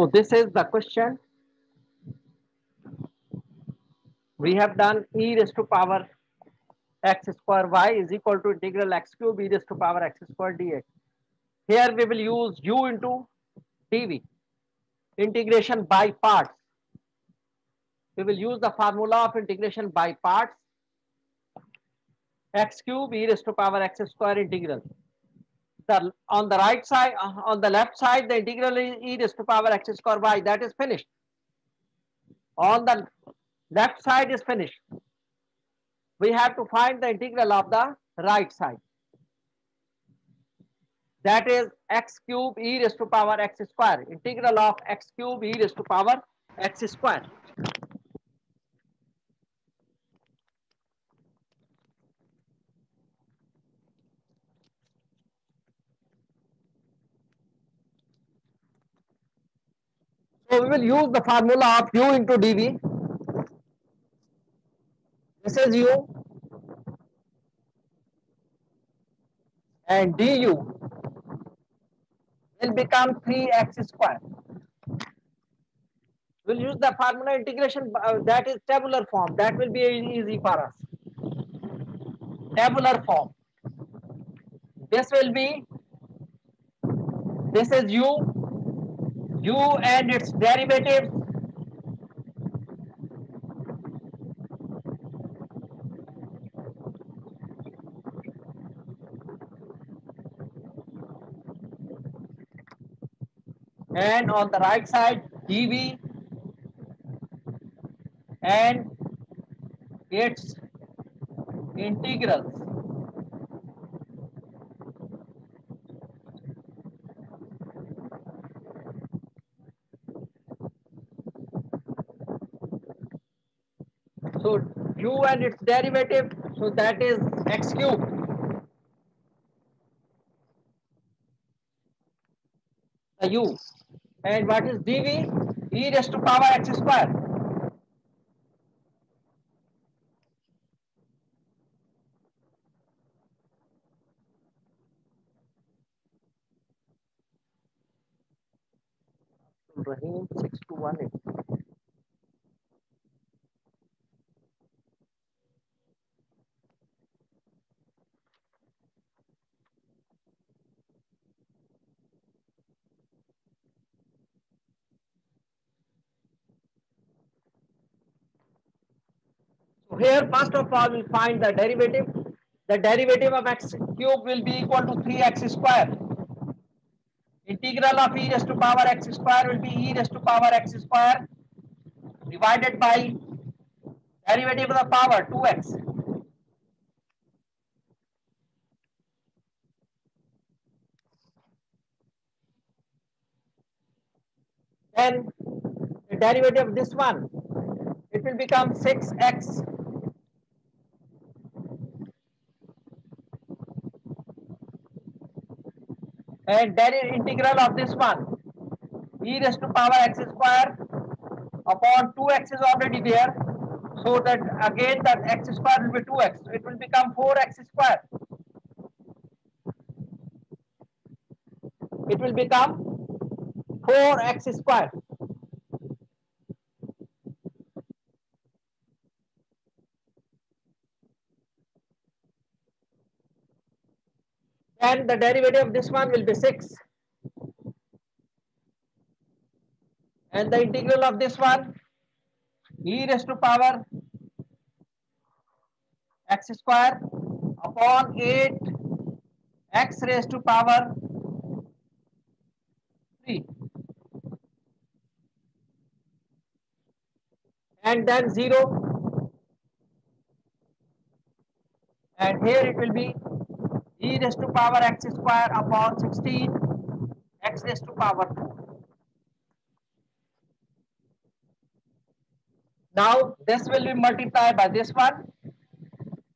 So this is the question. We have done e raised to power x square y is equal to integral x cube e raised to power x square dx. Here we will use u into dv, integration by parts. We will use the formula of integration by parts, x cube e raised to power x square integral. On the right side, on the left side, the integral is e raised to power x square y, that is finished. On the left side is finished. We have to find the integral of the right side. That is x cube e raised to power x square. Integral of x cube e raised to power x square. So we will use the formula of u into dv. This is u and du will become 3x square. We'll use the formula integration that is tabular form. That will be easy for us. Tabular form. This will be, this is u and its derivatives. And on the right side, dv and its integrals. So u and its derivative, so that is x cube. The u. And what is dv? E raised to power x square. Rahim 6218. So here first of all we'll find the derivative. The derivative of x cube will be equal to 3x square. Integral of e raised to power x square will be e raised to power x square divided by derivative of the power 2x. Then the derivative of this one, it will become 6x and integral of this one, e raised to power x square upon 2x is already there. So that again that x square will be 2x. So it will become 4x square. It will become 4x square. And the derivative of this one will be 6. And the integral of this one, e raised to power x square upon 8 x raised to power 3. And then 0. And here it will be e raised to power x square upon 16 x raised to power 4. Now this will be multiplied by this one,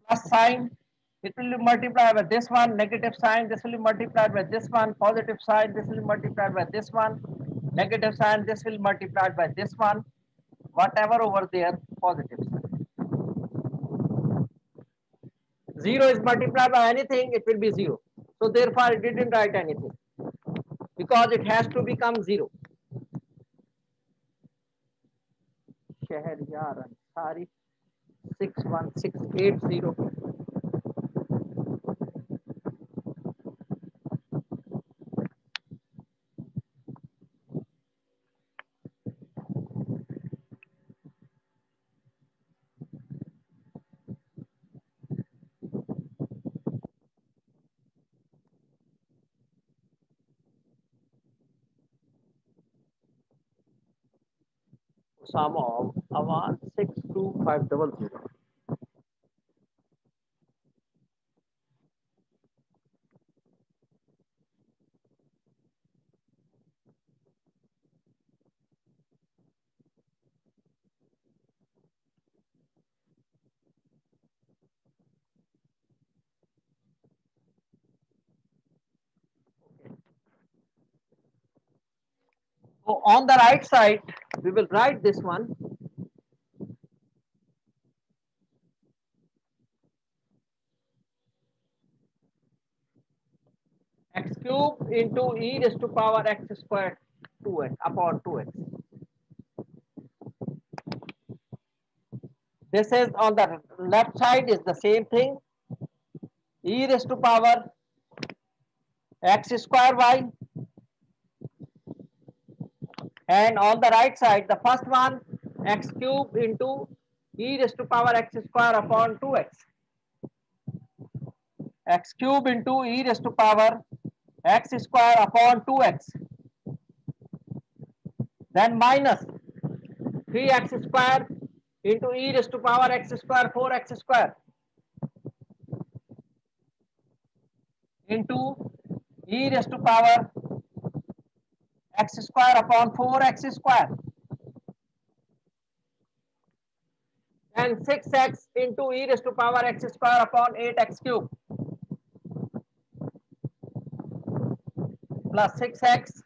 plus sign. It will be multiplied by this one, negative sign. This will be multiplied by this one, positive sign. This will be multiplied by this one, negative sign. This will be multiplied by this one, whatever over there, positive sign. 0 is multiplied by anything, it will be 0. So therefore, it didn't write anything because it has to become 0. Shahryar Ansari 61680. Osama Awan 62500. So on the right side, we will write this one. X cube into e raised to power x squared 2x upon 2x. This is on the left side is the same thing. E raised to power x square y, and on the right side the first one x cube into e raised to power x square upon 2x. X cube into e raised to power x square upon 2x, then minus 3x square into e raised to power x square 4x square into e raised to power x square upon 4x square, and 6x into e raised to power x square upon 8x cube plus 6x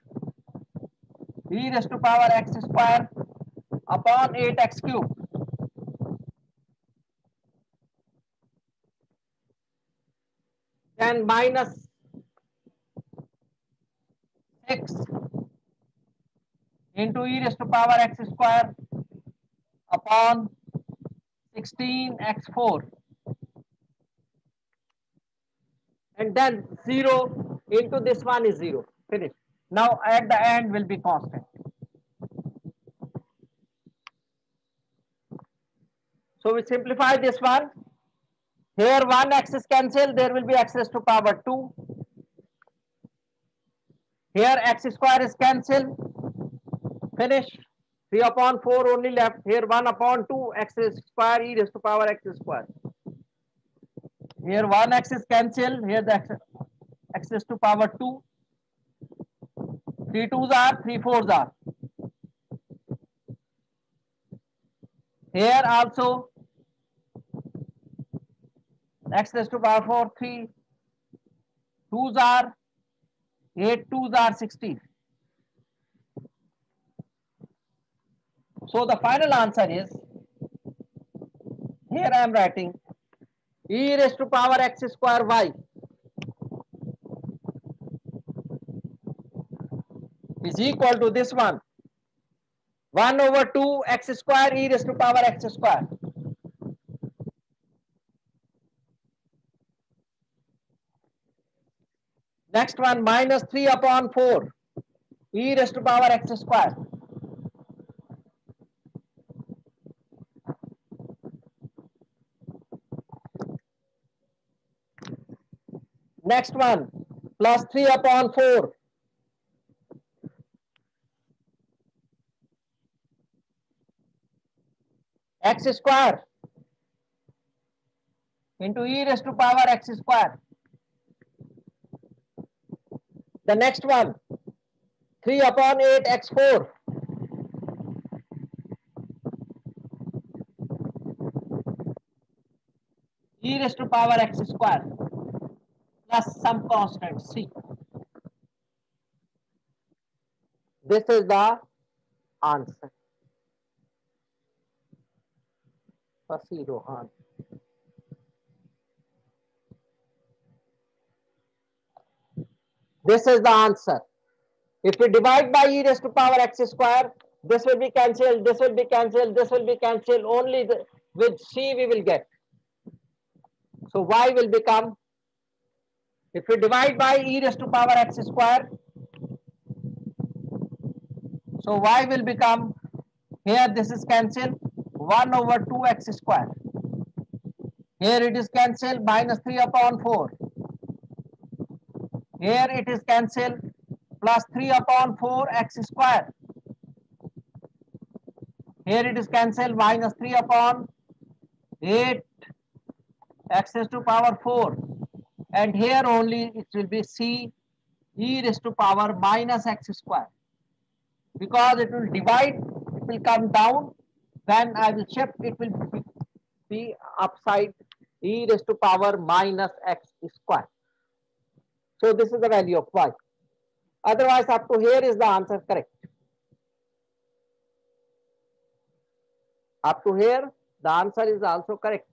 e raised to power x square upon 8x cube. Then minus 6 into e raised to power x square upon 16x4, and then 0 into this one is 0. Finish. Now at the end will be constant. So we simplify this one. Here one x is cancelled, there will be x raised to power 2. Here x square is cancelled. Finish. 3 upon 4 only left. Here 1 upon 2 x square e raised to power x square. Here 1 x is cancelled. Here the x raised to power 2. 3 2s are, 3 4s are. Here also x raised to power 4, 3. 2s are, 8 2s are 16. So the final answer is, here I am writing e raised to power x square y is equal to this one, 1 over 2 x square e raised to power x square. Next one, minus 3 upon 4 e raised to power x square. Next one, plus 3 upon 4 x square into e raised to power x square. The next one, 3 upon 8 x4 e raised to power x square plus some constant c. This is the answer. Fasi Rohan. This is the answer. If we divide by e raised to power x square, This will be cancelled, this will be cancelled, this will be cancelled. Only with C we will get. So y will become, if we divide by e raised to power x square, so y will become, here this is cancelled, 1 over 2x square. Here it is cancelled, minus 3 upon 4. Here it is cancelled, plus 3 upon 4 x square. Here it is cancelled, minus 3 upon 8 x raised to power 4. And here only it will be c e raised to power minus x square. Because it will divide, it will come down. When I will shift, it will be upside e raised to power minus x square. So this is the value of y. Otherwise, up to here is the answer correct. Up to here, the answer is also correct.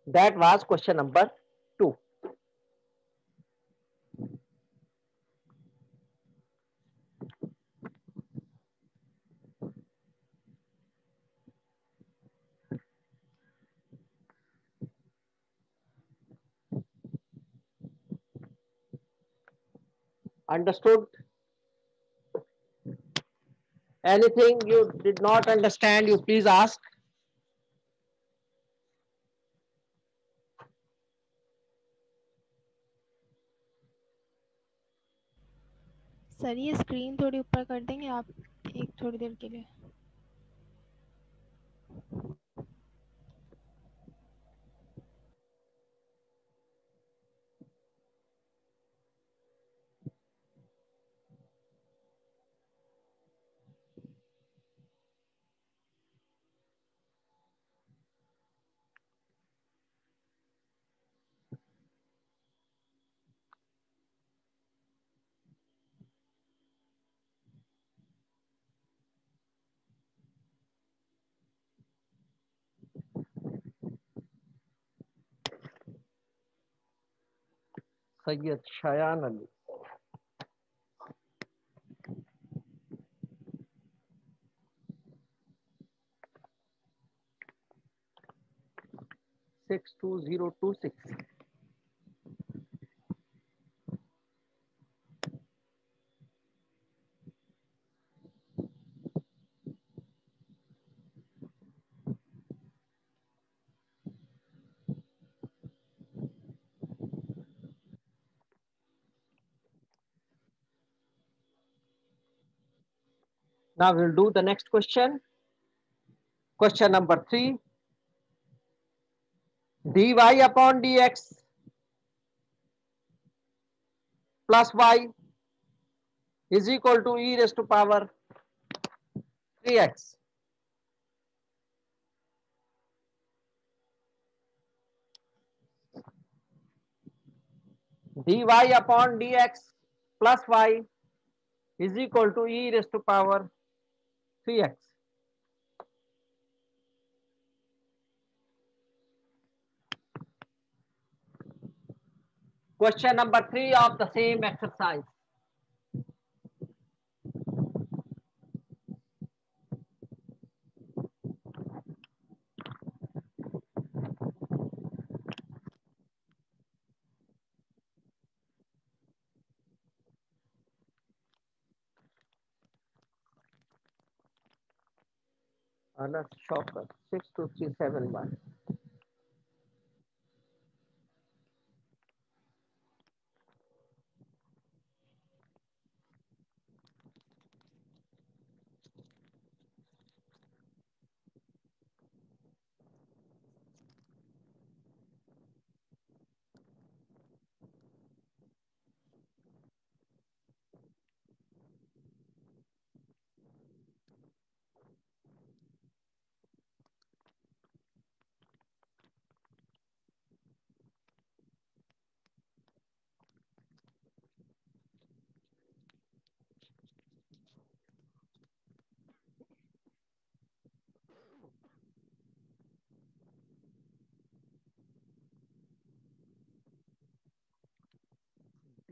That was question number 2. Understood? Anything you did not understand, you please ask. Sir ये screen थोड़ी ऊपर कर देंगे आप एक थोड़ी देर के लिए. Sayyid Shayan Ali. Six two zero two six. Now we'll do the next question. Question number 3. dy upon dx plus y is equal to e raised to power 3x. dy upon dx plus y is equal to e raised to power 3x. Question number 3 of the same exercise. Anas Shocker 62371.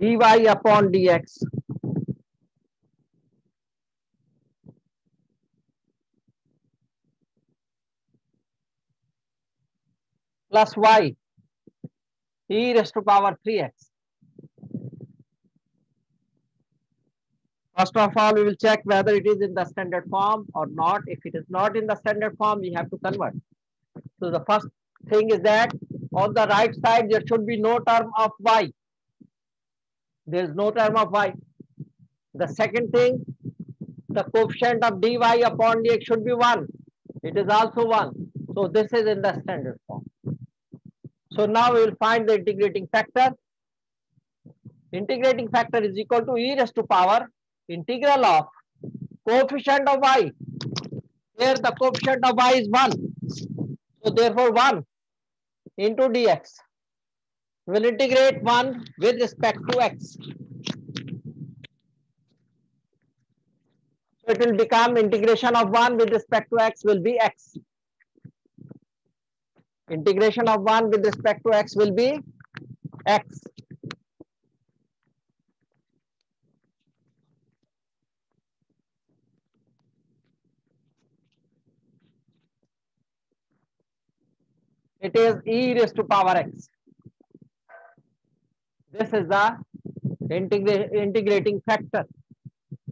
dy upon dx plus y e raised to power 3x. First of all, we will check whether it is in the standard form or not. If it is not in the standard form, we have to convert. So the first thing is that on the right side, there should be no term of y. There is no term of y. The second thing, the coefficient of dy upon dx should be 1. It is also 1. So this is in the standard form. So now we will find the integrating factor. Integrating factor is equal to e raised to power integral of coefficient of y. Here the coefficient of y is 1. So therefore 1 into dx. We'll integrate 1 with respect to x. So it will become integration of 1 with respect to x will be x. Integration of 1 with respect to x will be x. It is e raised to power x. This is the integrating factor.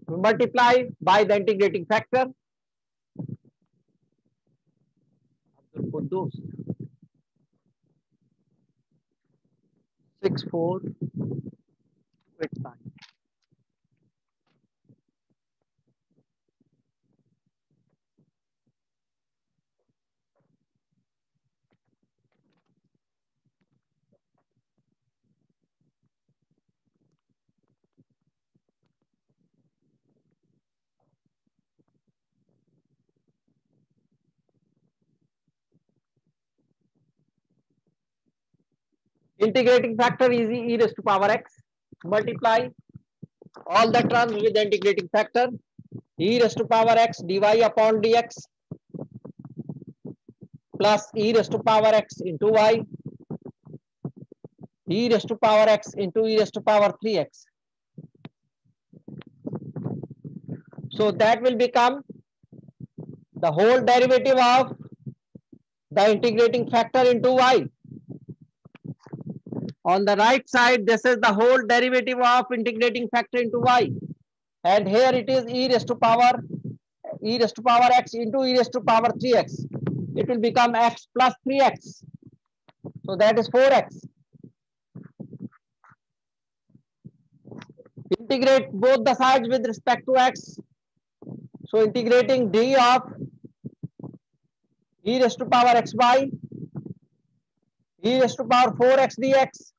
We multiply by the integrating factor. Put those 6, 4, 9. Integrating factor is e raised to power x. Multiply all the terms with the integrating factor. E raised to power x dy upon dx plus e raised to power x into y e raised to power x into e raised to power 3x. So that will become the whole derivative of the integrating factor into y. On the right side, this is the whole derivative of integrating factor into y. And here it is e raised to power x into e raised to power 3x. It will become x plus 3x. So that is 4x. Integrate both the sides with respect to x. So integrating d of e raised to power xy e raised to power 4x dx.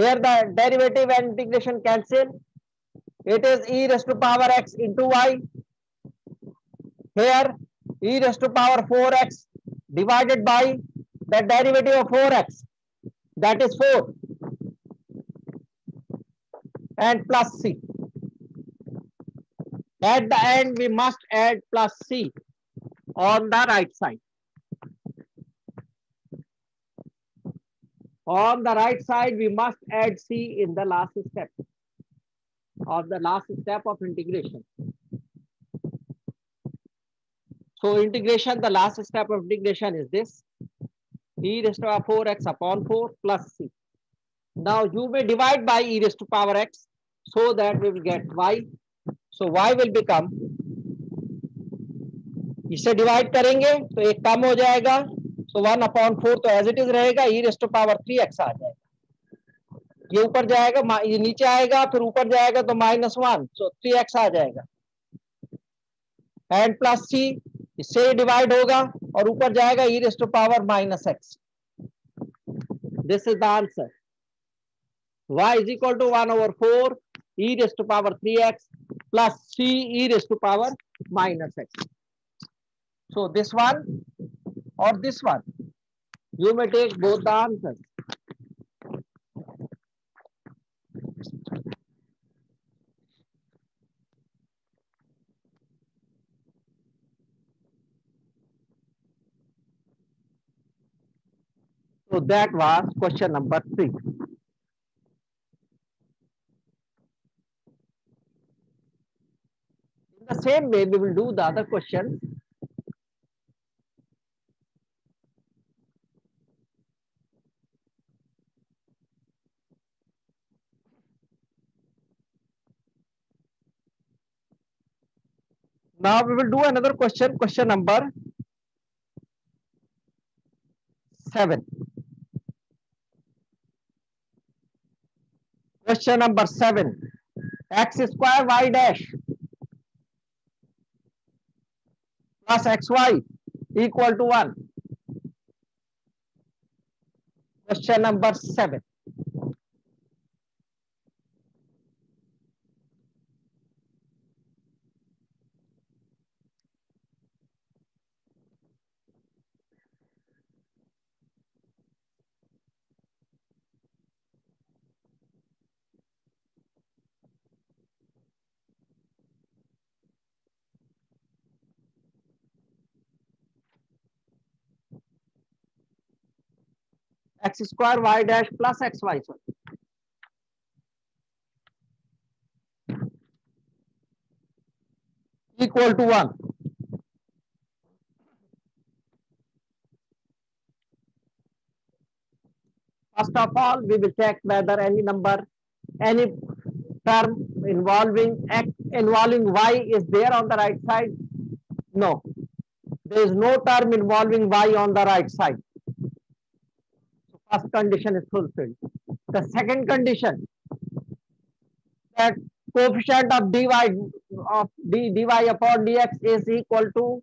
Here the derivative and integration cancel. It is e raised to power x into y. Here e raised to power 4x divided by the derivative of 4x, that is 4, and plus c. At the end, we must add plus c on the right side. On the right side, we must add c in the last step of integration. So integration, the last step of integration is this: e raised to power 4x upon 4 plus c. Now you may divide by e raised to power x so that we will get y. So y will become, इसे divide करेंगे तो एक कम हो जाएगा, so 1/4 तो as it is रहेगा, e raised to power 3x आ जाएगा. ये ऊपर जाएगा, ये नीचे आएगा, फिर ऊपर जाएगा तो -1, so 3x आ जाएगा. एंड प्लस c, इससे डिवाइड होगा और ऊपर जाएगा e raised to power -x. This is the answer. Y is equal to 1/4 e raised to power 3x plus c e raised to power -x. So this one or this one, you may take both the answers. So So that was question number 3. In the same way, we will do the other question. Now we will do another question, question number 7. Question number 7. X square y dash plus xy equal to 1. Question number 7. X square y dash plus xy equal to 1. First of all, we will check whether any number, any term involving x involving y is there on the right side. No, there is no term involving y on the right side. So first condition is fulfilled. The second condition, that coefficient of dy upon dx is equal to,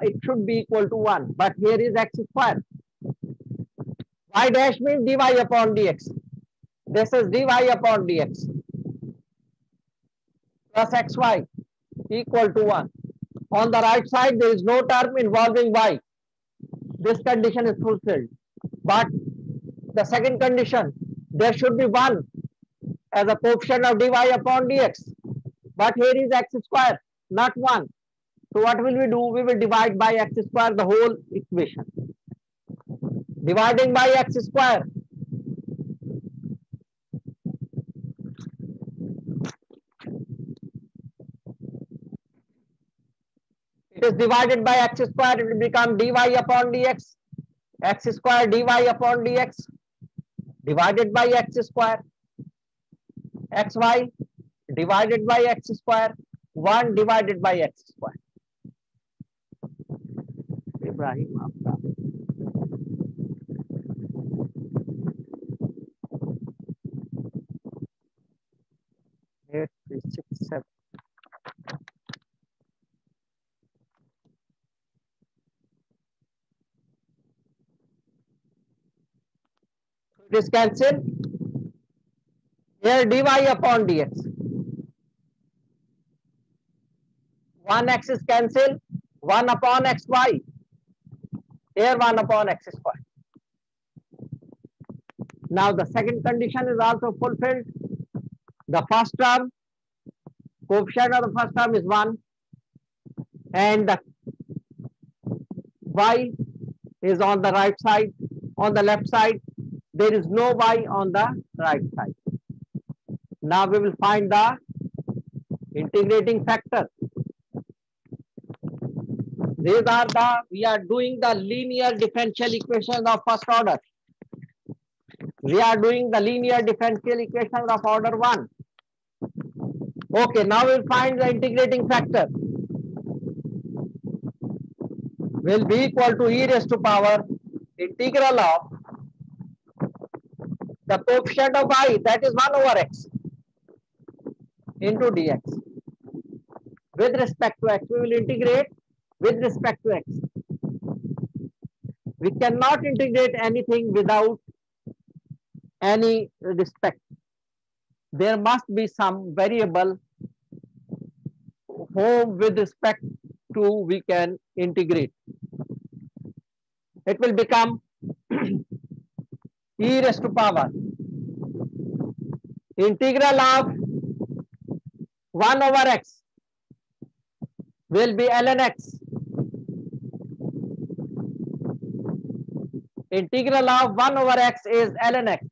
it should be equal to 1, but here is x square. Y dash means dy upon dx. This is dy upon dx plus xy equal to 1. On the right side, there is no term involving y. This condition is fulfilled. But the second condition, there should be 1 as a coefficient of dy upon dx. But here is x square, not 1. So what will we do? We will divide by x square the whole equation. Dividing by x square, it is divided by x square, it will become dy upon dx, x square dy upon dx, divided by x square, xy divided by x square, 1 divided by x square. Ibrahim, आपका 8, 3, 6, 7. It is cancelled. Here dy upon dx. 1x is cancelled. 1 upon xy. Here 1 upon x square. Now the second condition is also fulfilled. The first term, coefficient of the first term is 1, and the y is on the right side. On the left side, there is no y on the right side. Now we will find the integrating factor. These are the, we are doing the linear differential equations of first order. We are doing the linear differential equations of order 1. Okay, now we'll find the integrating factor. Will be equal to e raised to power integral of the coefficient of y, that is 1 over x, into dx. With respect to x, we will integrate with respect to x. We cannot integrate anything without any respect. There must be some variable whom with respect to we can integrate. It will become e raised to power integral of 1 over x will be ln x Integral of 1 over x is ln x.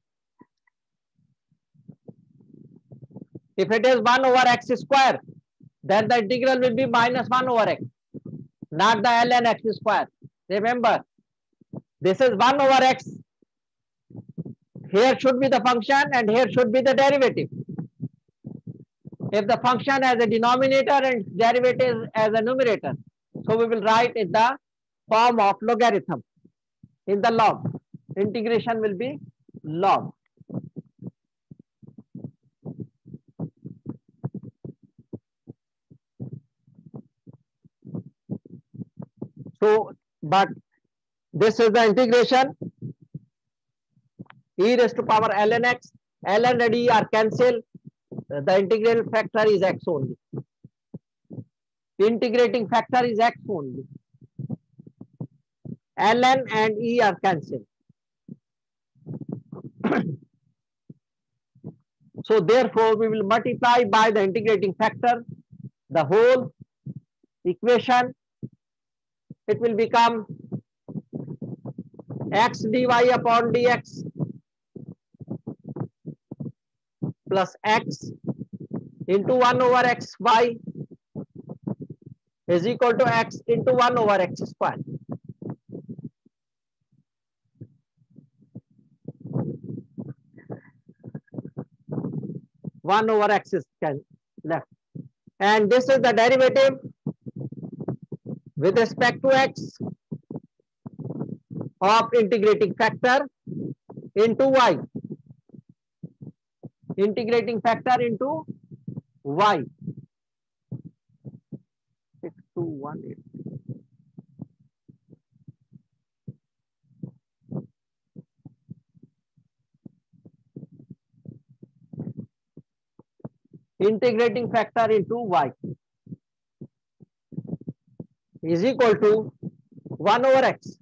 If it is 1 over x square, then the integral will be minus 1 over x, not the ln x square. Remember, this is 1 over x. Here should be the function and here should be the derivative. If the function has a denominator and derivative as a numerator, so we will write in the form of logarithm. In the log, integration will be log. So, but this is the integration. E raised to power ln x, ln and e are cancelled. The integral factor is x only. Integrating factor is x only. ln and e are cancelled. So therefore, we will multiply by the integrating factor the whole equation. It will become x dy upon dx plus x into 1 over xy is equal to x into 1 over x square. One over x is left, and this is the derivative with respect to x of integrating factor into y. Integrating factor into y. 6218. Integrating factor into y is equal to 1 over x.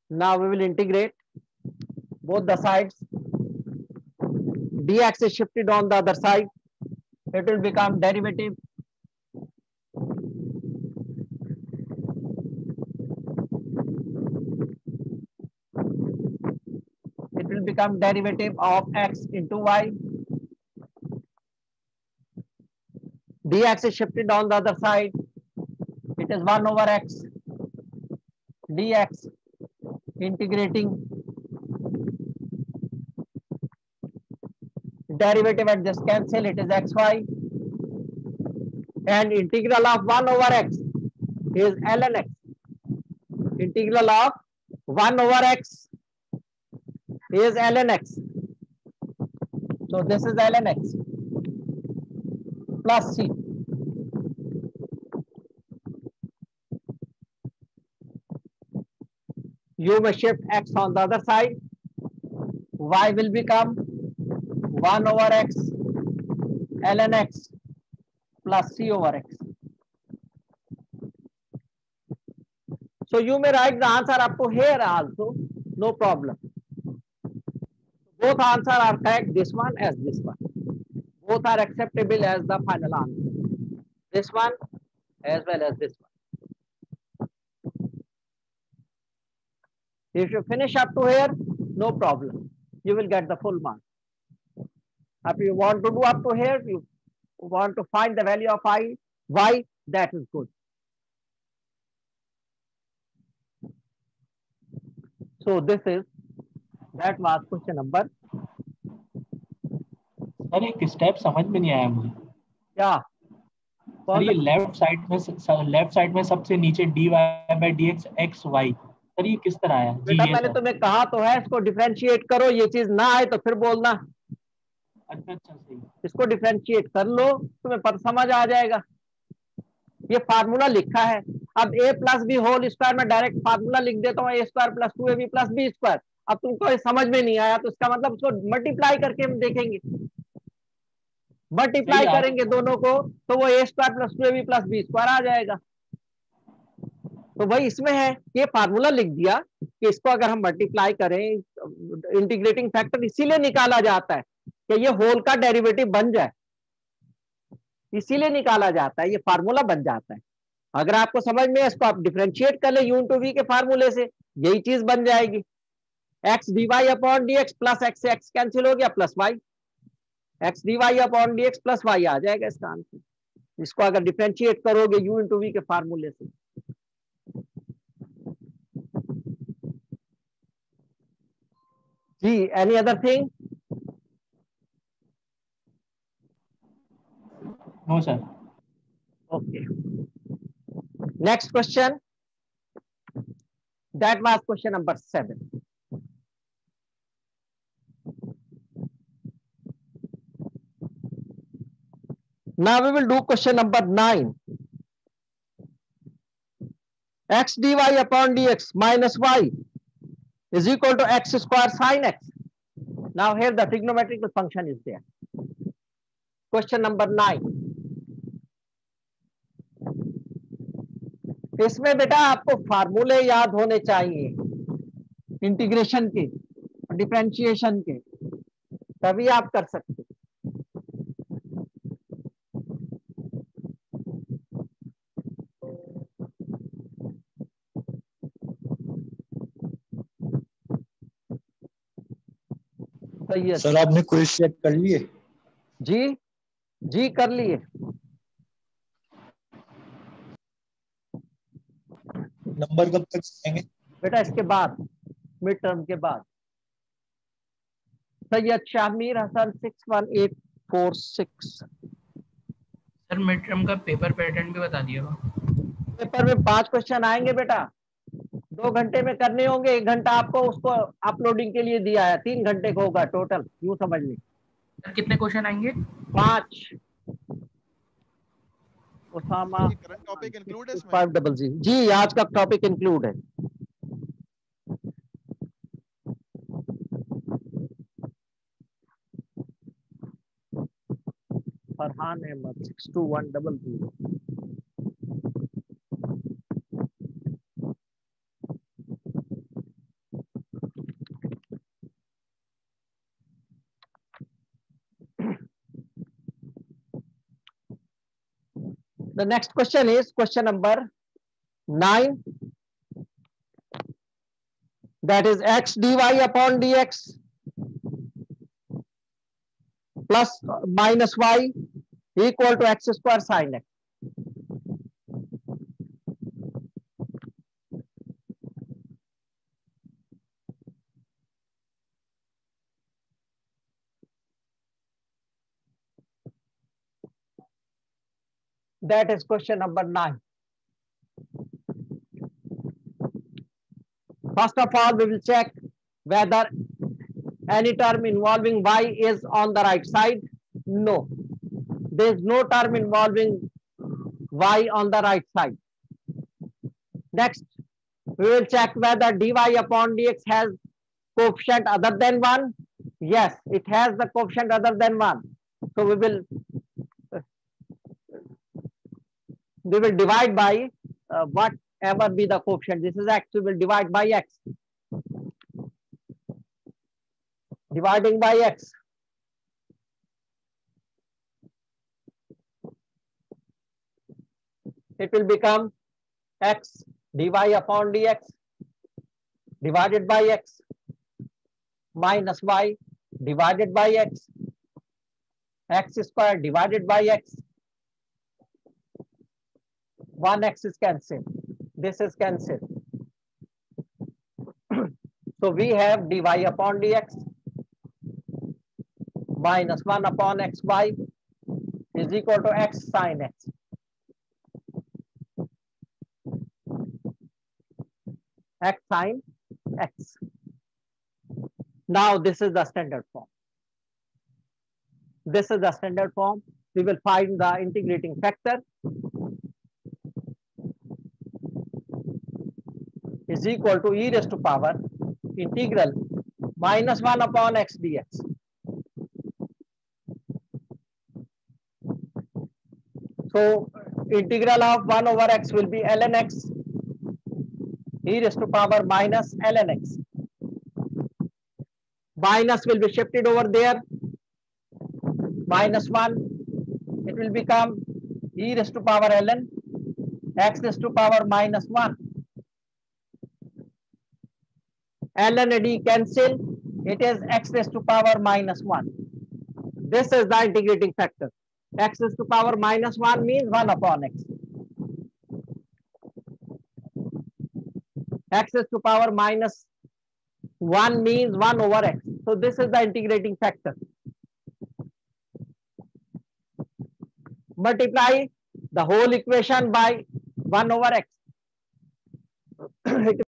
Now we will integrate both the sides. Dx is shifted on the other side. It will become derivative. It will become derivative of x into y. Dx is shifted on the other side. It is 1 over x dx, integrating. Derivative at this cancel, it is xy, and integral of 1 over x is ln x. Integral of 1 over x is ln x. So this is ln x plus c. You may shift x on the other side. Y will become 1 over x ln x plus c over x. So you may write the answer up to here also, no problem. Both answers are correct, this one as this one. Both are acceptable as the final answer. This one as well as this one. If you finish up to here, no problem. You will get the full mark. If you want to do up to here, you want to find the value of y, that is good. So this is, that was question number. Sir एक step समझ में नहीं आया मुझे. क्या sir ये left side में सबसे नीचे dy by dx xy, sir ये किस तरह आया? बेटा मैंने तुम्हें कहा तो है इसको डिफरेंशिएट करो, ये चीज ना आए तो फिर बोलना. अच्छा सही. इसको डिफरेंशिएट कर लो, तुम्हें पर समझ आ जाएगा. ये फार्मूला लिखा है. अब a plus B whole square में डायरेक्ट फार्मूला लिख देता हूँ, a square plus 2ab plus B square. अब तुमको समझ में नहीं आया तो इसका मतलब उसको मल्टीप्लाई करके हम देखेंगे. मल्टीप्लाई करेंगे दोनों को तो वो a square plus 2ab plus B square आ जाएगा. तो भाई इसमें है, ये फार्मूला लिख दिया कि इसको अगर हम मल्टीप्लाई करें, इंटीग्रेटिंग फैक्टर इसीलिए निकाला जाता है कि ये होल का डेरिवेटिव बन जाए, इसीलिए निकाला जाता है, ये फार्मूला बन जाता है. अगर आपको समझ में है इसको आप डिफरेंशिएट कर ले यू इंटू वी के फार्मूले से, यही चीज बन जाएगी। X d y upon d x plus x से एक्स कैंसिल हो गया, plus y, x d y upon d x plus y आ जाएगा इसका आंसर। इसको अगर डिफरेंशिएट करोगे यू इंटू वी के फार्मूले से। जी, any other thing? No sir. Okay. Next question. That was question number 7. Now we will do question number 9. X dy upon dx minus y is equal to x square sin x. Now here the trigonometrical function is there. Question number 9. इसमें बेटा आपको फार्मूले याद होने चाहिए integration के, differentiation के, तभी आप कर सकते। सही है सर, आपने क्विज चेक कर लिए? जी जी कर लिए। नंबर कब तक आएंगे? बेटा इसके बाद, मिड टर्म के बाद। Syed Shamir Hasan 61846। Sir mid term का पेपर पैटर्न भी बता दिएगा। पेपर में 5 क्वेश्चन आएंगे बेटा, 2 घंटे में करने होंगे। 1 घंटा आपको उसको अपलोडिंग के लिए दिया है, 3 घंटे का होगा टोटल, यूं समझ ली। सर कितने क्वेश्चन आएंगे? 5। उसामा करंट टॉपिक इंक्लूड है इसमें? 500 जी, आज का टॉपिक इंक्लूड है। Farhan Ahmad 62100। The next question is question number 9. That is x dy upon dx plus minus y equal to x square sin x. That is question number 9. First of all, we will check whether any term involving y is on the right side. No, there is no term involving y on the right side. Next, we will check whether dy upon dx has coefficient other than 1. Yes, it has the coefficient other than 1. So we will divide by whatever be the coefficient. This is x, we will divide by x. Dividing by x. It will become x dy upon dx divided by x minus y divided by x, x square divided by x. 1x is cancelled. This is cancelled. So we have dy upon dx minus 1 upon xy is equal to x sin x. X sin x. Now this is the standard form. This is the standard form. We will find the integrating factor is equal to e raised to power integral minus 1 upon x dx. So integral of 1 over x will be ln x e raised to power minus ln x. Minus will be shifted over there. Minus 1. It will become e raised to power ln x raised to power minus 1. ln and d cancel. It is x raised to power minus 1. This is the integrating factor. X raised to power minus 1 means 1 upon x. X raised to power minus 1 means 1 over x. So this is the integrating factor. Multiply the whole equation by 1 over x. It